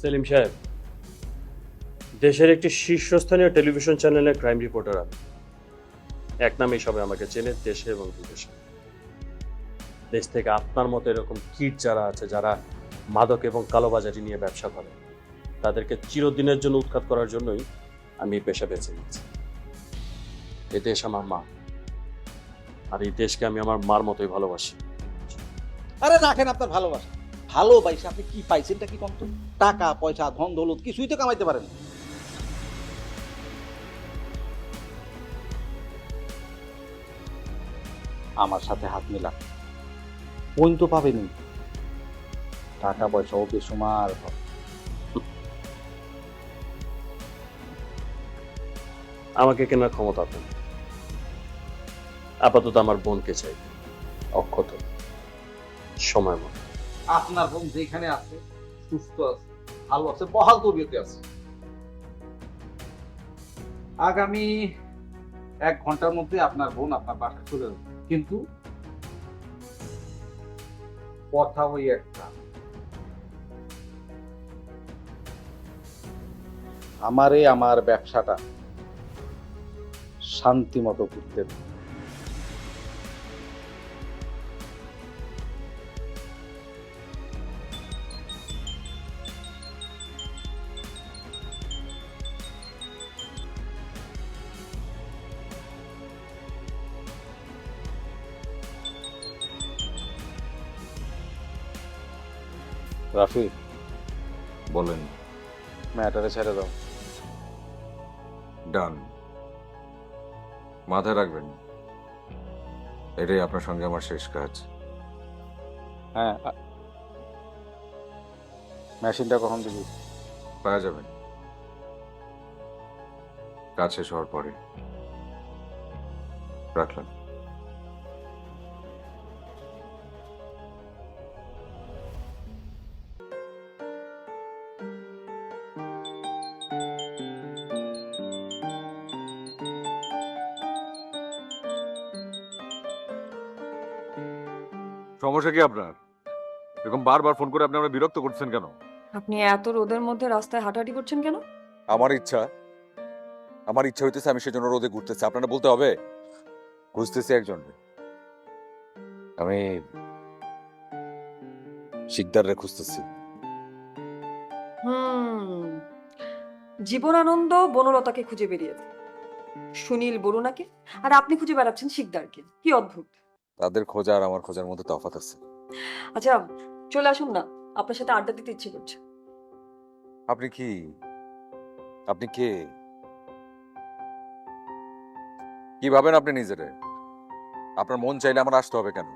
সেলিম সাহেব, দেশের একটি শীর্ষস্থানীয় টেলিভিশন চ্যানেলের ক্রাইম রিপোর্টার আমি। এক নামেই সবাই আমাকে চেনে দেশে এবং বিদেশে। দেশ থেকে আপনার মতো এরকম কিট যারা আছে, যারা মাদক এবং কালোবাজারি নিয়ে ব্যবসা করে, তাদেরকে চিরদিনের জন্য উৎখাত করার জন্যই আমি এই পেশা বেছে নিয়েছি। এ দেশ আমার মা, আর এই দেশকে আমি আমার মার মতোই ভালোবাসি। আরে রাখেন আপনার ভালোবাসা। ভালোবাসা আপনি কি পাইছেনটা কি কম তো? টাকা পয়সা ধন দৌলত কিছুই তো কামাইতে পারেন না। আমার সাথে হাত মিলা পইন তো পাবেনি। টাকা পয়সা ও বেসুমার হবে। আমাকে কেনার ক্ষমতা আপনার নেই। আপাতত আমার বোনকে চাই, অক্ষত, সময় মতো। আপনার বোন যেখানে আছে সুস্থ আছে, ভালো আছে, বহাল তবিয়তে আছে। আগামী 1 ঘন্টার মধ্যে আপনার বোন আপনার বাসায় চলে যাবে, কিন্তু কথা ওই একটা, আমারে আমার ব্যবসাটা শান্তি মতো করতে দিন। রাফি, বলেন। ম্যাটারে ছেড়ে দাও। ডান। মাথায় রাখবেন, এটাই আপনার সঙ্গে আমার শেষ কাজ। হ্যাঁ, মেশিনটা কখন দিবি? পাওয়া যাবেন কাজ শেষ হওয়ার পরে। রাখলাম। সমস্যা কি আপনার? এরকম বারবার ফোন করে আপনি আমরা বিরক্ত করছেন কেন? আপনি এত রোদের মধ্যে রাস্তায় হাঁটাহাঁটি করছেন কেন? আমার ইচ্ছা, আমার ইচ্ছা হইতেছে, আমি সেজন্য রোদে ঘুরতেছি। আপনারা বলতে হবে? খুঁজতেছি একজন। আমি শিকদাররে খুঁজতেছি। জীবনানন্দ বনলতাকে খুঁজে বেরিয়েছে, সুনীল বরুণাকে, আর আপনি খুঁজে বেড়াচ্ছেন শিকদারকে। কি অদ্ভুত। তাদের খোঁজা আর আমার খোঁজার মধ্যে তফাৎ আছে। আচ্ছা, চলে আসুন না, আপনার সাথে আড্ডা দিতে ইচ্ছে করছে। আপনি কি, আপনি কে, কি ভাবেন আপনি নিজেরে? আপনার মন চাইলে আমার আসতে হবে কেন?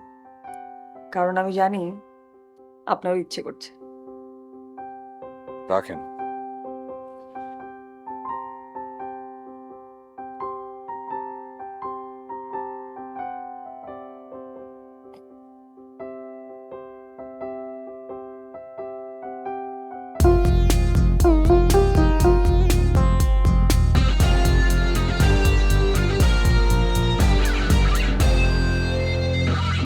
কারণ আমি জানি আপনারও ইচ্ছে করছে। রাখেন।